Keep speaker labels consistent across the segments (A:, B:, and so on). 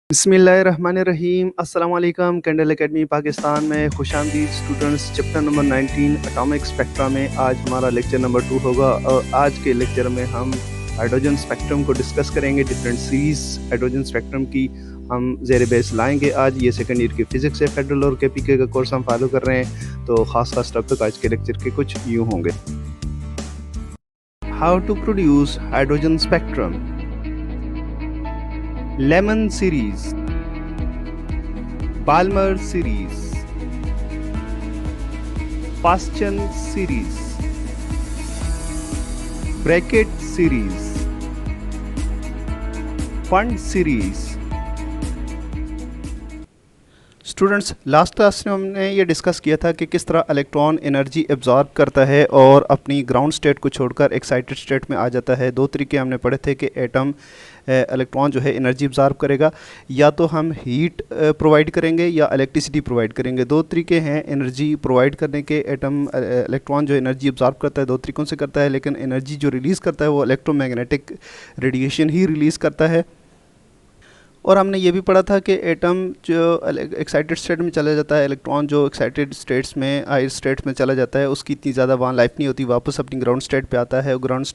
A: बिस्मिल्लाहिर्रहमानिर्रहीम। अस्सलाम वालेकुम। कैंडल एकेडमी पाकिस्तान में खुशामदीद students. Chapter number 19 atomic spectra में आज हमारा लेक्चर नंबर 2 होगा और आज के लेक्चर में हम हाइड्रोजन स्पेक्ट्रम को डिस्कस करेंगे। डिफरेंट सीरीज हाइड्रोजन स्पेक्ट्रम की हम ज़ेर बेस लाएंगे। आज ये सेकंड ईयर की फ़िज़िक्स है, फेडरल और केपीके का कोर्स हम फॉलो कर रहे हैं, तो ख़ास टॉपिक आज के लेक्चर के कुछ यूँ होंगे। How to produce hydrogen spectrum, Lyman series, Balmer series, Paschen series, Brackett series, Pfund series. Students, last class में हमने ये डिस्कस किया था कि किस तरह इलेक्ट्रॉन एनर्जी एब्जॉर्ब करता है और अपनी ग्राउंड स्टेट को छोड़कर एक्साइटेड स्टेट में आ जाता है। दो तरीके हमने पढ़े थे कि एटम इलेक्ट्रॉन जो है एनर्जी एब्जॉर्ब करेगा, या तो हम हीट प्रोवाइड करेंगे या इलेक्ट्रिसिटी प्रोवाइड करेंगे। दो तरीके हैं एनर्जी प्रोवाइड करने के। एटम इलेक्ट्रॉन जो एनर्जी एब्जॉर्ब करता है दो तरीक़ों से करता है, लेकिन एनर्जी जो रिलीज़ करता है वो इलेक्ट्रोमैग्नेटिक रेडिएशन ही रिलीज़ करता है। और हमने ये भी पढ़ा था कि एटम जो एक्साइटेड स्टेट में चला जाता है, इलेक्ट्रॉन जो एक्साइटेड स्टेट्स में हायर स्टेट में चला जाता है, उसकी इतनी ज़्यादा वहाँ लाइफ नहीं होती, वापस अपनी ग्राउंड स्टेट पे आता है। ग्राउंड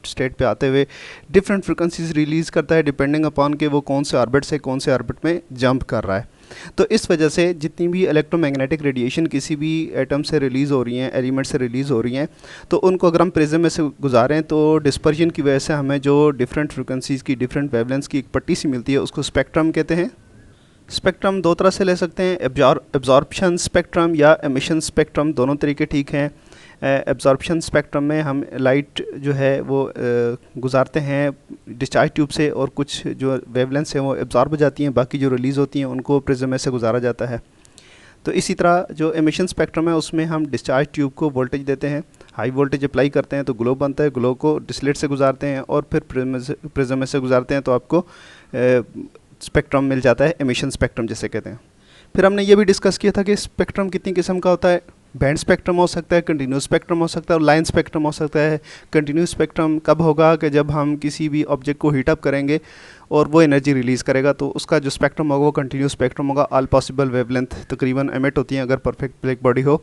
A: स्टेट पे आते हुए डिफरेंट फ्रिक्वेंसीज रिलीज़ करता है डिपेंडिंग अपॉन के वो कौन से ऑर्बिट से कौन से ऑर्बिट में जंप कर रहा है। तो इस वजह से जितनी भी इलेक्ट्रोमैग्नेटिक रेडिएशन किसी भी एटम से रिलीज़ हो रही हैं, एलिमेंट से रिलीज़ हो रही हैं, तो उनको अगर हम प्रिज्म में से गुजारें तो डिस्पर्जन की वजह से हमें जो डिफरेंट फ्रिक्वेंसीज़ की, डिफरेंट वेवलेंथ्स की एक पट्टी सी मिलती है, उसको स्पेक्ट्रम कहते हैं। स्पेक्ट्रम दो तरह से ले सकते हैं, एब्जॉर्प्शन स्पेक्ट्रम या एमिशन स्पेक्ट्रम, दोनों तरीके ठीक हैं। एब्जॉर्प्शन स्पेक्ट्रम में हम लाइट जो है वो गुजारते हैं डिस्चार्ज ट्यूब से, और कुछ जो वेवलेंथ्स हैं वो एब्जॉर्ब हो जाती हैं, बाकी जो रिलीज़ होती हैं उनको प्रिज्म में से गुजारा जाता है। तो इसी तरह जो एमिशन स्पेक्ट्रम है उसमें हम डिस्चार्ज ट्यूब को वोल्टेज देते हैं, हाई वोल्टेज अप्लाई करते हैं तो ग्लो बनता है, ग्लो को डिस्लेट से गुजारते हैं और फिर प्रिज्म में से गुजारते हैं तो आपको स्पेक्ट्रम मिल जाता है, एमिशन स्पेक्ट्रम जिसे कहते हैं। फिर हमने ये भी डिस्कस किया था कि स्पेक्ट्रम कितनी किस्म का होता है। बैंड स्पेक्ट्रम हो सकता है, कंटिन्यूस स्पेक्ट्रम हो सकता है और लाइन स्पेक्ट्रम हो सकता है। कंटिन्यूस स्पेक्ट्रम कब होगा कि जब हम किसी भी ऑब्जेक्ट को हीट अप करेंगे और वो एनर्जी रिलीज़ करेगा, तो उसका जो स्पेक्ट्रम होगा वो कंटिन्यूस स्पेक्ट्रम होगा। ऑल पॉसिबल वेवलेंथ तकरीबन एमिट होती हैं अगर परफेक्ट ब्लैक बॉडी हो।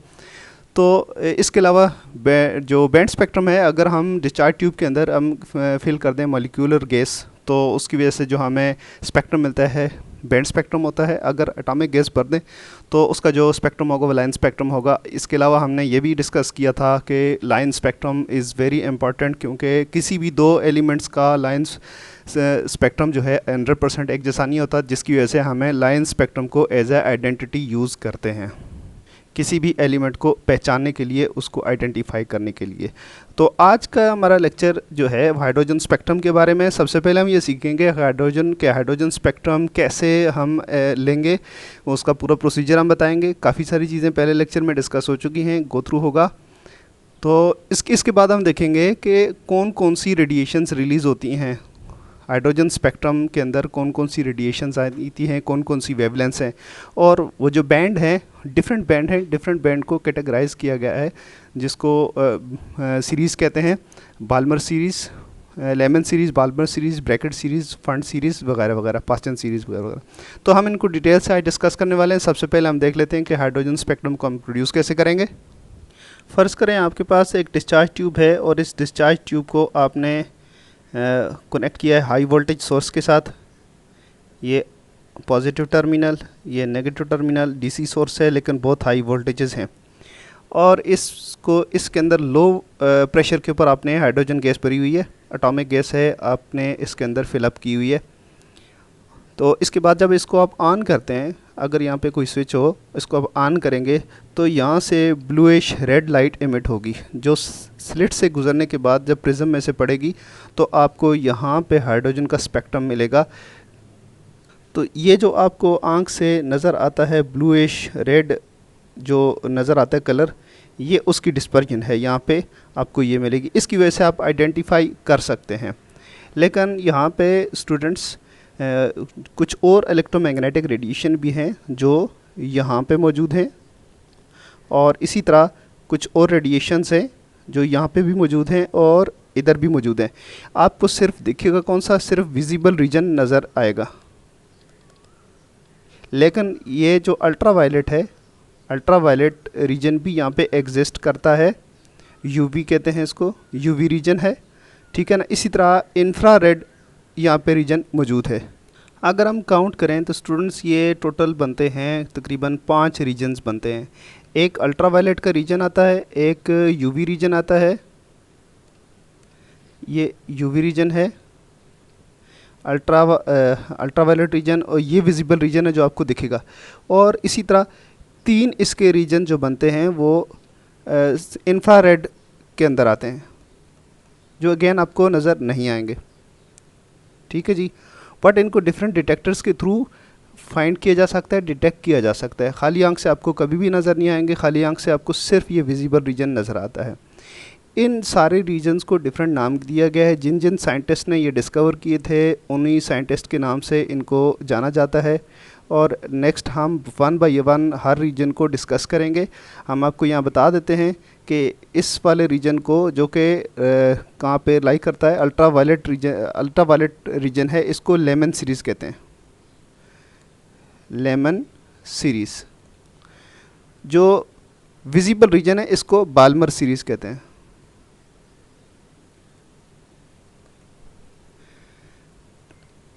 A: तो इसके अलावा जो बैंड स्पेक्ट्रम है, अगर हम डिस्चार्ज ट्यूब के अंदर हम फिल कर दें मॉलिक्यूलर गैस, तो उसकी वजह से जो हमें स्पेक्ट्रम मिलता है बैंड स्पेक्ट्रम होता है। अगर एटॉमिक गैस भर दें तो उसका जो स्पेक्ट्रम होगा वो लाइन स्पेक्ट्रम होगा। इसके अलावा हमने ये भी डिस्कस किया था कि line spectrum is very important, क्योंकि किसी भी दो एलिमेंट्स का लाइन स्पेक्ट्रम जो है 100% एक जैसा नहीं होता, जिसकी वजह से हमें लाइन स्पेक्ट्रम को एज ए आइडेंटिटी यूज़ करते हैं किसी भी एलिमेंट को पहचानने के लिए, उसको आइडेंटिफाई करने के लिए। तो आज का हमारा लेक्चर जो है हाइड्रोजन स्पेक्ट्रम के बारे में। सबसे पहले हम ये सीखेंगे हाइड्रोजन स्पेक्ट्रम कैसे हम लेंगे, उसका पूरा प्रोसीजर हम बताएंगे। काफ़ी सारी चीज़ें पहले लेक्चर में डिस्कस हो चुकी हैं, गो थ्रू होगा। तो इसके बाद हम देखेंगे कि कौन कौन सी रेडिएशंस रिलीज़ होती हैं हाइड्रोजन स्पेक्ट्रम के अंदर, कौन कौन सी रेडिएशंस आती हैं, कौन कौन सी वेवलेंथ्स हैं, और वो जो बैंड हैं, डिफरेंट बैंड हैं, डिफरेंट बैंड को कैटेगराइज किया गया है, जिसको सीरीज़ कहते हैं। Balmer series, Lyman series, Balmer series, Brackett series, Pfund series वगैरह वगैरह, पास्चन सीरीज़ वगैरह वगैरह। तो हम इनको डिटेल से आज डिस्कस करने वाले हैं। सबसे पहले हम देख लेते हैं कि हाइड्रोजन स्पेक्ट्रम को हम प्रोड्यूस कैसे करेंगे। फ़र्ज़ करें आपके पास एक डिस्चार्ज ट्यूब है और इस डिस्चार्ज ट्यूब को आपने कनेक्ट किया है हाई वोल्टेज सोर्स के साथ। ये पॉजिटिव टर्मिनल, ये नेगेटिव टर्मिनल, डीसी सोर्स है लेकिन बहुत हाई वोल्टेजेस हैं, और इसके अंदर लो प्रेशर के ऊपर आपने हाइड्रोजन गैस भरी हुई है, एटॉमिक गैस है, आपने इसके अंदर फिलअप की हुई है। तो इसके बाद जब इसको आप ऑन करते हैं, अगर यहाँ पे कोई स्विच हो, इसको आप ऑन करेंगे तो यहाँ से ब्लूइश रेड लाइट एमिट होगी, जो स्लिट से गुजरने के बाद जब प्रिज्म में से पड़ेगी तो आपको यहाँ पे हाइड्रोजन का स्पेक्ट्रम मिलेगा। तो ये जो आपको आँख से नज़र आता है ब्लूइश रेड जो नज़र आता है कलर, ये उसकी डिस्पर्जन है, यहाँ पे आपको ये मिलेगी। इसकी वजह से आप आइडेंटिफाई कर सकते हैं। लेकिन यहाँ पे स्टूडेंट्स कुछ और इलेक्ट्रोमैग्नेटिक रेडिएशन भी हैं जो यहाँ पे मौजूद हैं, और इसी तरह कुछ और रेडिएशंस हैं जो यहाँ पे भी मौजूद हैं और इधर भी मौजूद हैं। आपको सिर्फ देखिएगा कौन सा, सिर्फ विजिबल रीजन नज़र आएगा। लेकिन ये जो अल्ट्रावायलेट है, अल्ट्रावायलेट रीजन भी यहाँ पे एग्जिस्ट करता है, यूवी कहते हैं इसको, यूवी रीजन है, ठीक है ना। इसी तरह इंफ्रारेड यहाँ पे रीजन मौजूद है। अगर हम काउंट करें तो स्टूडेंट्स ये टोटल बनते हैं तकरीबन 5 रीजन्स बनते हैं। एक अल्ट्रावायलेट का रीजन आता है, एक यूवी रीजन आता है, ये यूवी रीजन है, अल्ट्रावायलेट रीजन, और ये विजिबल रीजन है जो आपको दिखेगा। और इसी तरह 3 इसके रीजन जो बनते हैं वो इंफ्रारेड के अंदर आते हैं, जो अगेन आपको नज़र नहीं आएंगे, ठीक है जी। बट इनको डिफरेंट डिटेक्टर्स के थ्रू फाइंड किया जा सकता है, डिटेक्ट किया जा सकता है। खाली आंख से आपको कभी भी नज़र नहीं आएंगे, खाली आंख से आपको सिर्फ ये विजिबल रीजन नज़र आता है। इन सारे रीजन्स को डिफरेंट नाम दिया गया है। जिन जिन साइंटिस्ट ने ये डिस्कवर किए थे उन्हीं साइंटिस्ट के नाम से इनको जाना जाता है। और नेक्स्ट हम वन बाय वन हर रीजन को डिस्कस करेंगे। हम आपको यहाँ बता देते हैं कि इस वाले रीजन को, जो कि कहाँ पे लाई करता है, अल्ट्रावायलेट रीजन है, इसको लेमन सीरीज़ कहते हैं, लेमन सीरीज़। जो विजिबल रीजन है इसको बाल्मर सीरीज़ कहते हैं।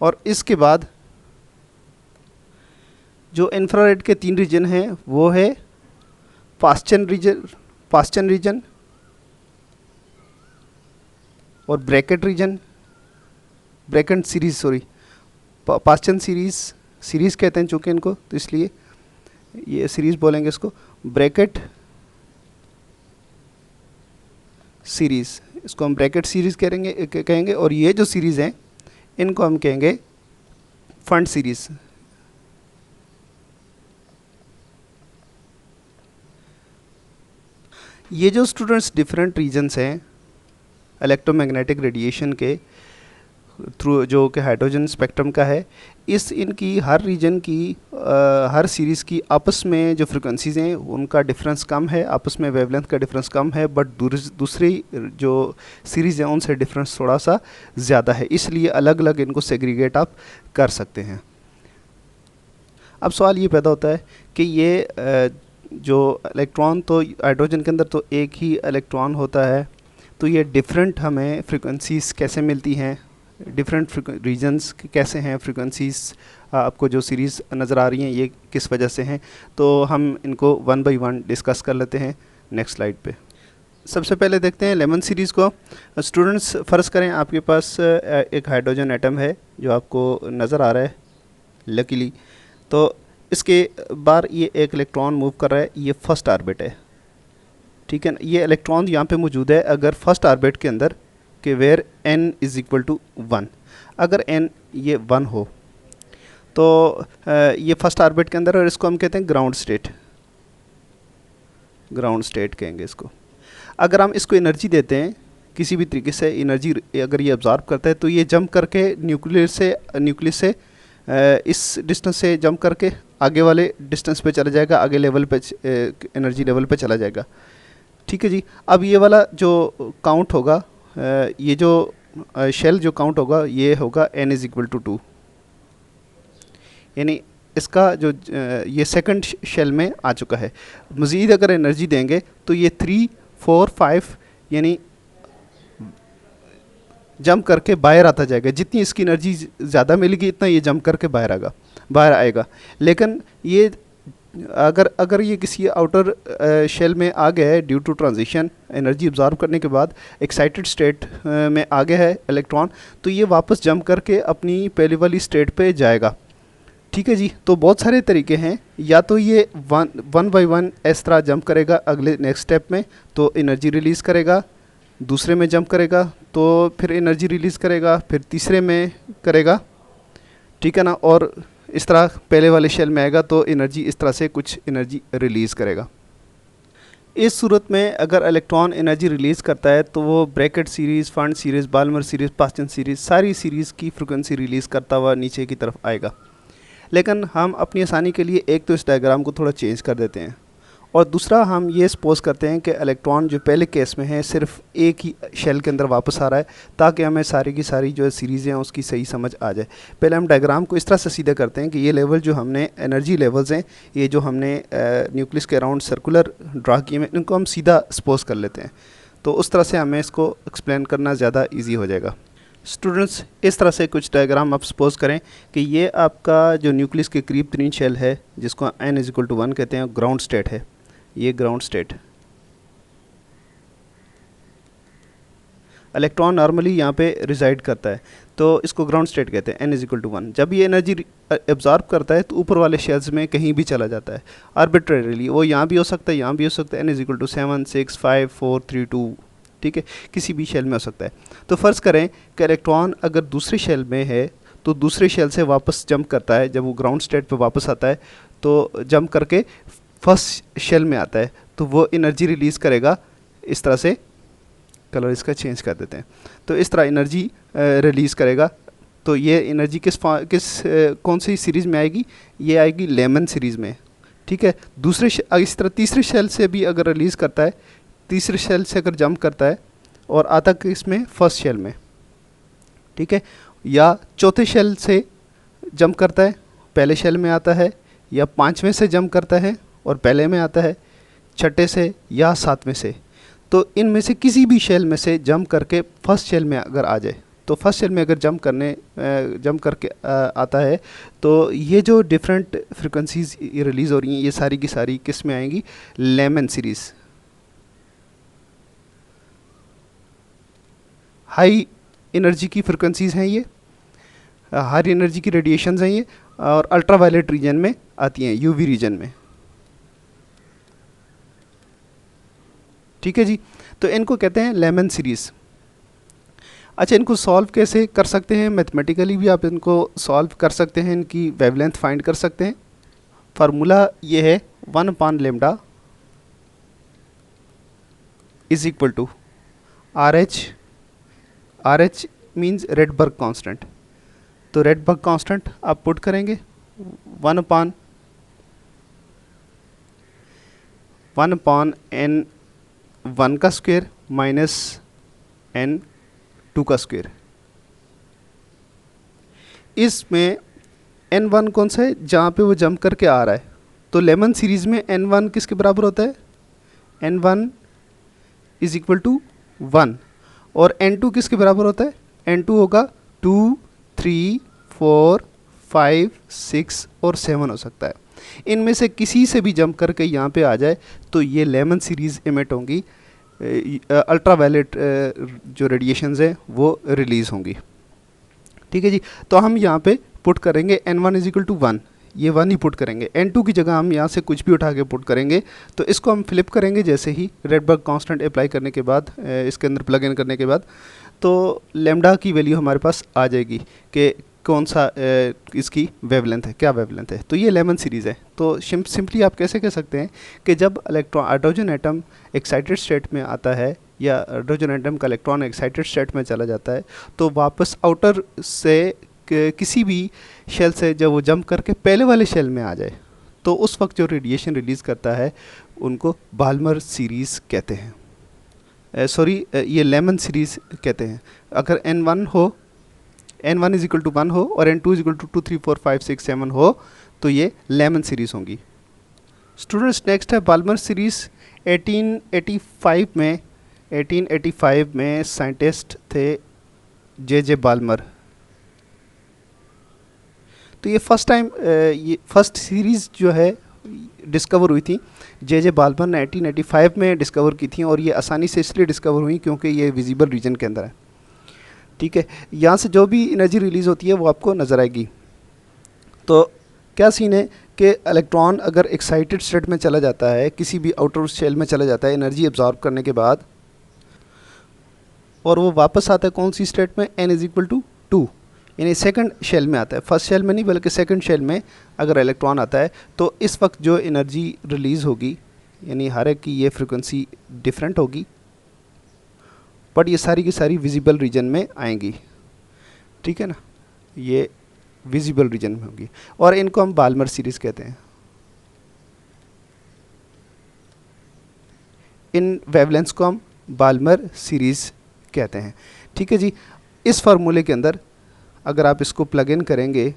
A: और इसके बाद जो इंफ्रारेड के 3 रीजन हैं वो है पास्चन रीजन और Brackett region, Brackett series, sorry Paschen series कहते हैं चूँकि इनको, तो इसलिए ये सीरीज बोलेंगे इसको, ब्रैकेट सीरीज, इसको हम ब्रैकेट सीरीज कहेंगे। और ये जो सीरीज़ हैं इनको हम कहेंगे फंड सीरीज़। ये जो स्टूडेंट्स डिफरेंट रीजन्स हैं इलेक्ट्रोमैग्नेटिक रेडिएशन के थ्रू, जो कि हाइड्रोजन स्पेक्ट्रम का है, इनकी हर रीजन की हर सीरीज़ की आपस में जो फ्रिक्वेंसीज़ हैं उनका डिफरेंस कम है, आपस में वेवलेंथ का डिफरेंस कम है। बट दूसरी जो सीरीज़ हैं उनसे डिफरेंस थोड़ा सा ज़्यादा है, इसलिए अलग अलग इनको सेग्रीगेट आप कर सकते हैं। अब सवाल ये पैदा होता है कि ये जो इलेक्ट्रॉन, तो हाइड्रोजन के अंदर तो एक ही इलेक्ट्रॉन होता है, तो ये डिफरेंट हमें फ्रिक्वेंसीज़ कैसे मिलती हैं, डिफरेंट रीजन्स कैसे हैं, फ्रिक्वेंसीज़ आपको जो सीरीज़ नज़र आ रही हैं ये किस वजह से हैं, तो हम इनको वन बाय वन डिस्कस कर लेते हैं नेक्स्ट स्लाइड पे। सबसे पहले देखते हैं लेमन सीरीज़ को। स्टूडेंट्स फ़र्ज़ करें आपके पास एक हाइड्रोजन एटम है जो आपको नज़र आ रहा है लकीली, तो इसके बार ये एक इलेक्ट्रॉन मूव कर रहा है, ये फर्स्ट ऑर्बिट है, ठीक है ना। ये इलेक्ट्रॉन यहाँ पे मौजूद है अगर फर्स्ट ऑर्बिट के अंदर कि where n is equal to 1, अगर n ये 1 हो तो ये फर्स्ट ऑर्बिट के अंदर, और इसको हम कहते हैं ग्राउंड स्टेट कहेंगे इसको। अगर हम इसको एनर्जी देते हैं किसी भी तरीके से, एनर्जी अगर ये अब्जॉर्ब करता है तो ये जंप करके न्यूक्लियस से इस डिस्टेंस से जंप करके आगे वाले डिस्टेंस पे चला जाएगा, आगे लेवल पे एनर्जी लेवल पे चला जाएगा, ठीक है जी। अब ये वाला जो काउंट होगा, ये जो शेल जो काउंट होगा ये होगा n इज़ इक्वल टू 2, यानी इसका जो ये सेकंड शेल में आ चुका है। मज़ीद अगर एनर्जी देंगे तो ये 3, 4, 5 यानी जंप करके बाहर आता जाएगा। जितनी इसकी एनर्जी ज़्यादा मिलेगी इतना ये जंप करके बाहर आएगा। लेकिन ये अगर ये किसी आउटर शेल में आ गया है due to transition, energy absorb करने के बाद एक्साइटेड स्टेट में आ गया है इलेक्ट्रॉन, तो ये वापस जंप करके अपनी पहले वाली स्टेट पे जाएगा, ठीक है जी। तो बहुत सारे तरीके हैं, या तो ये वन बाय वन इस तरह जंप करेगा अगले नेक्स्ट स्टेप में तो एनर्जी रिलीज़ करेगा, दूसरे में जंप करेगा तो फिर एनर्जी रिलीज़ करेगा, फिर तीसरे में करेगा, ठीक है ना, और इस तरह पहले वाले शेल में आएगा तो एनर्जी इस तरह से कुछ एनर्जी रिलीज़ करेगा। इस सूरत में अगर इलेक्ट्रॉन एनर्जी रिलीज़ करता है तो वो Brackett series, Pfund series, Balmer series, Paschen series, सारी सीरीज़ की फ्रिक्वेंसी रिलीज़ करता हुआ नीचे की तरफ आएगा। लेकिन हम अपनी आसानी के लिए एक तो इस डायग्राम को थोड़ा चेंज कर देते हैं और दूसरा हम ये सपोज करते हैं कि इलेक्ट्रॉन जो पहले केस में है सिर्फ एक ही शेल के अंदर वापस आ रहा है, ताकि हमें सारी की सारी जो सीरीज़ें हैं उसकी सही समझ आ जाए। पहले हम डायग्राम को इस तरह से सीधा करते हैं कि ये लेवल जो हमने एनर्जी लेवल्स हैं, ये जो हमने न्यूक्लियस के अराउंड सर्कुलर ड्रा किए हैं, इनको हम सीधा सपोज कर लेते हैं। तो उस तरह से हमें इसको एक्सप्लेन करना ज़्यादा ईजी हो जाएगा। स्टूडेंट्स, इस तरह से कुछ डायग्राम आप सपोज करें कि ये आपका जो न्यूक्लियस के करीब तरीन शेल है, जिसको n=1 कहते हैं, ग्राउंड स्टेट है। ये ग्राउंड स्टेट, इलेक्ट्रॉन नॉर्मली यहाँ पे रिजाइड करता है, तो इसको ग्राउंड स्टेट कहते हैं, n=1। जब ये एनर्जी एब्जॉर्ब करता है तो ऊपर वाले शेल्स में कहीं भी चला जाता है आर्बिट्रेरीली। वो यहाँ भी हो सकता है, यहाँ भी हो सकता है, n=7 6 5 4 3 2, ठीक है, किसी भी शेल में हो सकता है। तो फ़र्ज़ करें कि इलेक्ट्रॉन अगर दूसरे शेल में है तो दूसरे शेल से वापस जंप करता है। जब वो ग्राउंड स्टेट पे वापस आता है तो जंप करके फर्स्ट शेल में आता है, तो वो एनर्जी रिलीज़ करेगा। इस तरह से कलर इसका चेंज कर देते हैं, तो इस तरह एनर्जी रिलीज़ करेगा। तो ये एनर्जी कौन सी सीरीज़ में आएगी? ये आएगी लेमन सीरीज़ में, ठीक है। इस तरह तीसरे शेल से भी अगर रिलीज़ करता है, तीसरे शेल से अगर जंप करता है और आता है इसमें फर्स्ट शेल में, ठीक है, या चौथे शेल से जंप करता है, पहले शेल में आता है, या पाँचवें से जंप करता है और पहले में आता है, छठे से या सातवें से। तो इनमें से किसी भी शेल में से जंप करके फर्स्ट शेल में अगर आ जाए, तो फर्स्ट शेल में अगर जंप करके आता है, तो ये जो डिफरेंट फ्रिक्वेंसीज रिलीज़ हो रही हैं, ये सारी की सारी किस में आएंगी? Lemon series. हाई एनर्जी की फ्रिक्वेंसीज़ हैं ये, हाई एनर्जी की रेडिएशंस हैं ये, और अल्ट्रा वायलेट रीजन में आती हैं, यूवी रीजन में, ठीक है जी। तो इनको कहते हैं लेमन सीरीज़। अच्छा, इनको सॉल्व कैसे कर सकते हैं? मैथमेटिकली भी आप इनको सॉल्व कर सकते हैं, इनकी वेवलेंथ फाइंड कर सकते हैं। फार्मूला ये है 1/λ is equal to RH। RH means Rydberg constant. तो रेडबर्ग कांस्टेंट आप पुट करेंगे 1/n1 का स्क्वायर माइनस n2 का स्क्वायर। इसमें n1 कौन सा है? जहाँ पे वो जंप करके आ रहा है। तो लेमन सीरीज़ में n1 किसके बराबर होता है? n1 is equal to 1। और n2 किसके बराबर होता है? n2 होगा 2 3 4 5 6 और 7 हो सकता है। इनमें से किसी से भी जंप करके यहाँ पे आ जाए तो ये लेमन सीरीज़ इमिट होंगी, अल्ट्रा वायलेट जो रेडिएशंस हैं वो रिलीज़ होंगी, ठीक है जी। तो हम यहाँ पे पुट करेंगे n1 इज इक्वल टू 1, ये 1 ही पुट करेंगे। n2 की जगह हम यहाँ से कुछ भी उठा के पुट करेंगे। तो इसको हम फ्लिप करेंगे जैसे ही रेडबर्ग कांस्टेंट अप्लाई करने के बाद, इसके अंदर प्लग इन करने के बाद, तो लैम्डा की वैल्यू हमारे पास आ जाएगी कि कौन सा इसकी वेवलेंथ है, क्या वेवलेंथ है। तो ये लेमन सीरीज़ है। तो सिंपली आप कैसे कह सकते हैं कि जब हाइड्रोजन एटम एक्साइटेड स्टेट में आता है, या हाइड्रोजन एटम का इलेक्ट्रॉन एक्साइटेड स्टेट में चला जाता है, तो वापस आउटर से किसी भी शेल से जब वो जंप करके पहले वाले शेल में आ जाए, तो उस वक्त जो रेडिएशन रिलीज़ करता है उनको बाल्मर सीरीज़ कहते हैं। ये लेमन सीरीज़ कहते हैं। अगर n1 इज इक्वल टू 1 हो और n2 इज इक्वल टू 2 3 4 5 6 7 हो, तो ये लेमन सीरीज़ होंगी। स्टूडेंट्स, नेक्स्ट है बाल्मर सीरीज़। 1885 में साइंटिस्ट थे जे बाल्मर। तो ये फर्स्ट सीरीज़ जो है डिस्कवर हुई थी, जे बाल्मर ने 1885 में डिस्कवर की थी, और ये आसानी से इसलिए डिस्कवर हुई क्योंकि ये विजिबल रीजन के अंदर है, ठीक है। यहाँ से जो भी एनर्जी रिलीज़ होती है वो आपको नज़र आएगी। तो क्या सीन है कि इलेक्ट्रॉन अगर एक्साइटेड स्टेट में चला जाता है, किसी भी आउटर शेल में चला जाता है एनर्जी एब्जॉर्ब करने के बाद, और वो वापस आता है कौन सी स्टेट में? n इज इक्वल टू 2, यानी सेकंड शेल में आता है। फर्स्ट शेल में नहीं बल्कि सेकंड शेल में अगर इलेक्ट्रॉन आता है, तो इस वक्त जो एनर्जी रिलीज़ होगी, यानी हर एक की ये फ्रिक्वेंसी डिफरेंट होगी, बट ये सारी की सारी विजिबल रीजन में आएंगी, ठीक है ना। ये विजिबल रीजन में होगी, और इनको हम बाल्मर सीरीज़ कहते हैं। इन वेवलेंथ्स को हम बाल्मर सीरीज़ कहते हैं। ठीक है जी। इस फार्मूले के अंदर अगर आप इसको प्लग इन करेंगे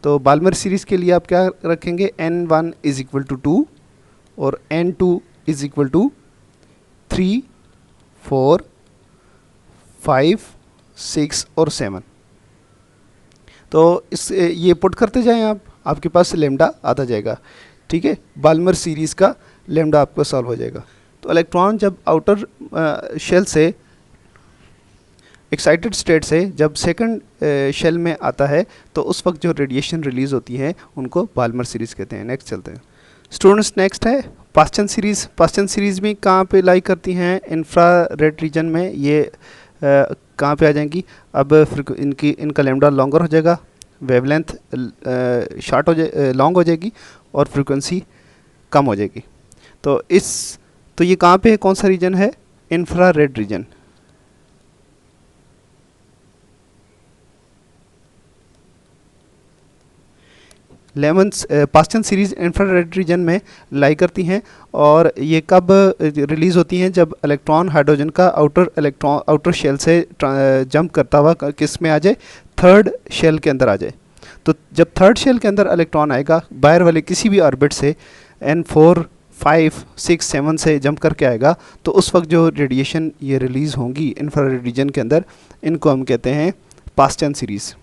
A: तो बाल्मर सीरीज़ के लिए आप क्या रखेंगे, n1 इज़ इक्वल टू 2 और n2 इज़ इक्वल टू 3, 4, 5, 6 और 7। तो इस ये पुट करते जाएं आप, आपके पास लेमडा आता जाएगा। ठीक है, बाल्मर सीरीज़ का लेमडा आपका सॉल्व हो जाएगा। तो इलेक्ट्रॉन जब आउटर शेल से, एक्साइटेड स्टेट से जब सेकंड शेल में आता है तो उस वक्त जो रेडिएशन रिलीज़ होती है उनको बाल्मर सीरीज़ कहते हैं। नेक्स्ट चलते हैं स्टूडेंट्स। नेक्स्ट है पास्चन सीरीज़। पास्चन सीरीज़ में कहाँ पे लाई करती हैं, इंफ्रारेड रीजन में। ये कहाँ पे आ जाएंगी, अब इनका लेमडा लॉन्गर हो जाएगा, वेवलेंथ शॉर्ट हो जाए, लॉन्ग हो जाएगी और फ्रिक्वेंसी कम हो जाएगी। तो ये कहाँ पे है, कौन सा रीजन है, infrared reason. Paschen series infrared reason में लाई करती हैं और ये कब रिलीज़ होती हैं, जब इलेक्ट्रॉन हाइड्रोजन का आउटर शेल से जंप करता हुआ किस में आ जाए, थर्ड शेल के अंदर आ जाए। तो जब थर्ड शेल के अंदर इलेक्ट्रॉन आएगा बाहर वाले किसी भी ऑर्बिट से n4, 5, 6, 7 से जंप करके आएगा, तो उस वक्त जो रेडिएशन ये रिलीज़ होंगी इंफ्रारेड रीजन के अंदर, इनको हम कहते हैं पास्चन सीरीज़।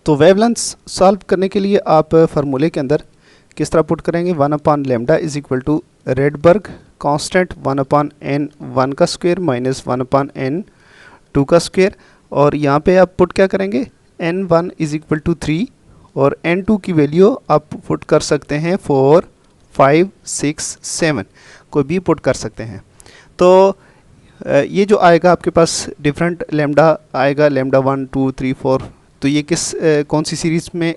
A: तो वेवलेंथ्स सॉल्व करने के लिए आप फार्मूले के अंदर किस तरह पुट करेंगे, 1 lambda is equal to Rydberg constant 1/n1 का स्क्वायर माइनस 1/n2 का स्क्वायर, और यहाँ पे आप पुट क्या करेंगे, n1 इज इक्वल टू 3 और n2 की वैल्यू आप पुट कर सकते हैं 4, 5, 6, 7, कोई भी पुट कर सकते हैं। तो ये जो आएगा आपके पास डिफरेंट लेमडा आएगा, लेमडा 1, 2, 3, 4। तो ये कौन सी सीरीज़ में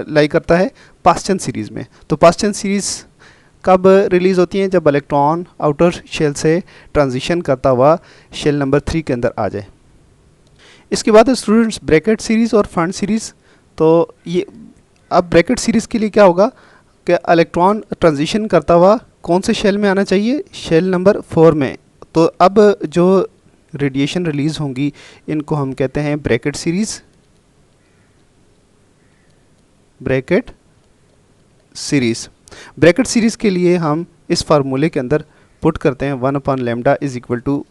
A: लाई करता है, पास्चन सीरीज़ में। तो पास्चन सीरीज़ कब रिलीज़ होती हैं, जब इलेक्ट्रॉन आउटर शेल से ट्रांजिशन करता हुआ शेल नंबर 3 के अंदर आ जाए। इसके बाद स्टूडेंट्स ब्रैकेट सीरीज़ और फंड सीरीज़। तो ये अब ब्रैकेट सीरीज़ के लिए क्या होगा कि इलेक्ट्रॉन ट्रांजिशन करता हुआ कौन से शेल में आना चाहिए, शेल नंबर 4 में। तो अब जो रेडिएशन रिलीज़ होंगी इनको हम कहते हैं bracket series, Brackett series. Brackett series के लिए हम इस फार्मूले के अंदर पुट करते हैं 1 lambda is equal to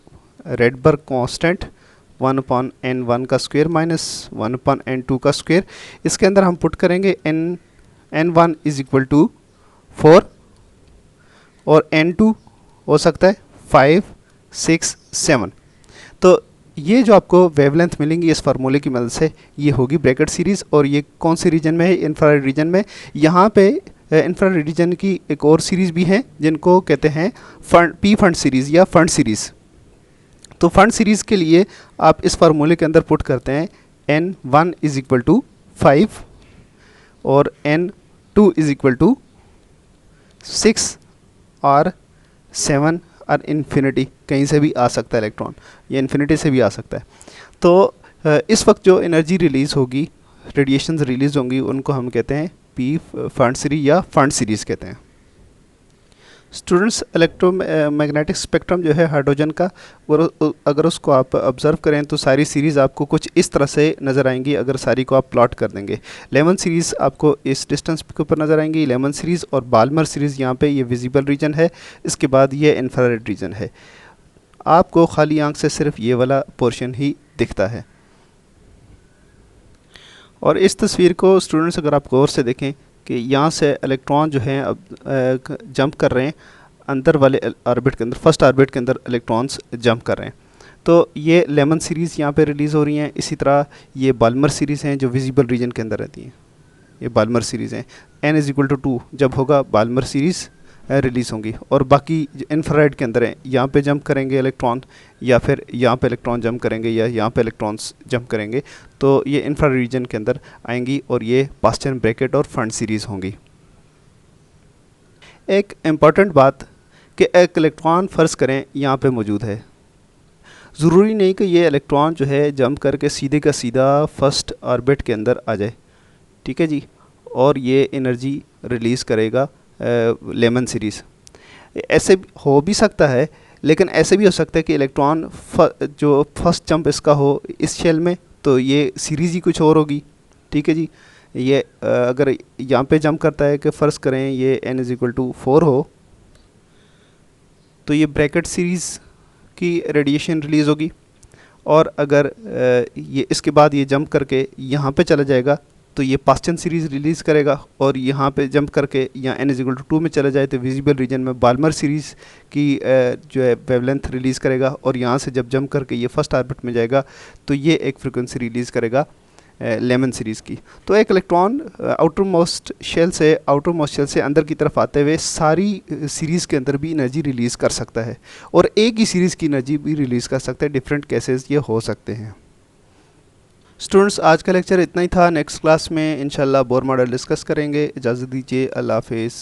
A: Rydberg constant 1/n1 का स्क्वायर माइनस 1/n2 का स्क्वायर। इसके अंदर हम पुट करेंगे n1 इज इक्वल टू 4 और n2 हो सकता है 5, 6, 7। तो ये जो आपको वेवलेंथ मिलेंगी इस फार्मूले की मदद से, ये होगी ब्रैकेट सीरीज़। और ये कौन सी रीजन में है, इंफ्रारेड रीजन में। यहाँ पे इंफ्रारेड रीजन की एक और सीरीज़ भी है जिनको कहते हैं फंड सीरीज़ या फंड सीरीज़। तो फंड सीरीज़ के लिए आप इस फार्मूले के अंदर पुट करते हैं n1 इज इक्वल टू 5 और n2 इज इक्वल टू 6 और 7 और इन्फिनिटी, कहीं से भी आ सकता है इलेक्ट्रॉन, ये इन्फिनिटी से भी आ सकता है। तो इस वक्त जो एनर्जी रिलीज़ होगी, रेडिएशंस रिलीज़ होंगी, उनको हम कहते हैं पी फंड सीरीज या फंड सीरीज़ कहते हैं। स्टूडेंट्स इलेक्ट्रोमैग्नेटिक स्पेक्ट्रम जो है हाइड्रोजन का, अगर उसको आप ऑब्ज़र्व करें तो सारी सीरीज़ आपको कुछ इस तरह से नज़र आएंगी अगर सारी को आप प्लॉट कर देंगे। लेमन सीरीज़ आपको इस डिस्टेंस के ऊपर नज़र आएंगी, लेमन सीरीज़ और बाल्मर सीरीज़ यहाँ पे ये विजिबल रीजन है, इसके बाद ये इंफ्रारेड रीजन है। आपको खाली आंख से सिर्फ ये वाला पोर्शन ही दिखता है। और इस तस्वीर को स्टूडेंट्स अगर आप गौर से देखें कि यहाँ से इलेक्ट्रॉन जो हैं अब जंप कर रहे हैं अंदर वाले ऑर्बिट के अंदर, फर्स्ट ऑर्बिट के अंदर इलेक्ट्रॉन्स जंप कर रहे हैं। तो ये लेमन सीरीज़ यहाँ पे रिलीज़ हो रही हैं। इसी तरह ये बाल्मर सीरीज़ हैं जो विजिबल रीजन के अंदर रहती हैं, ये बाल्मर सीरीज़ हैं। n इज़ इक्वल टू 2 जब होगा बाल्मर सीरीज़ रिलीज़ होंगी। और बाकी इंफ्रारेड के अंदर हैं, यहाँ पे जंप करेंगे इलेक्ट्रॉन या फिर यहाँ पे इलेक्ट्रॉन जंप करेंगे या यहाँ पे इलेक्ट्रॉन्स जंप करेंगे, तो ये इंफ्रारेड रीजन के अंदर आएंगी और ये पास्चन ब्रैकेट और फंड सीरीज़ होंगी। एक इम्पॉर्टेंट बात कि एक इलेक्ट्रॉन फ़र्ज़ करें यहाँ पे मौजूद है, ज़रूरी नहीं कि ये इलेक्ट्रॉन जो है जंप करके सीधे का सीधा फर्स्ट ऑर्बिट के अंदर आ जाए, ठीक है जी, और ये एनर्जी रिलीज़ करेगा लेमन सीरीज़। ऐसे हो भी सकता है, लेकिन ऐसे भी हो सकता है कि इलेक्ट्रॉन जो फर्स्ट जंप इसका हो इस शेल में, तो ये सीरीज़ ही कुछ और होगी। ठीक है जी। ये अगर यहाँ पे जंप करता है कि फ़र्ज़ करें ये n=4 हो, तो ये ब्रैकेट सीरीज़ की रेडिएशन रिलीज़ होगी। और अगर ये इसके बाद ये जंप करके यहाँ पे चला जाएगा तो ये पास्टन सीरीज़ रिलीज़ करेगा, और यहाँ पे जंप करके यहाँ n=2 में चला जाए तो विजिबल रीजन में बाल्मर सीरीज़ की जो है वेवलेंथ रिलीज़ करेगा, और यहाँ से जब जंप करके ये फर्स्ट ऑर्बिट में जाएगा तो ये एक फ्रिक्वेंसी रिलीज़ करेगा लेमन सीरीज़ की। तो एक इलेक्ट्रॉन आउटर मोस्ट शेल से अंदर की तरफ आते हुए सारी सीरीज़ के अंदर भी एनर्जी रिलीज़ कर सकता है, और एक ही सीरीज़ की एनर्जी भी रिलीज़ कर सकता है। डिफरेंट केसेस ये हो सकते हैं। स्टूडेंट्स, आज का लेक्चर इतना ही था। नेक्स्ट क्लास में इंशाल्लाह बोर मॉडल डिस्कस करेंगे। इजाज़त दीजिए। अल्लाह हाफिज़।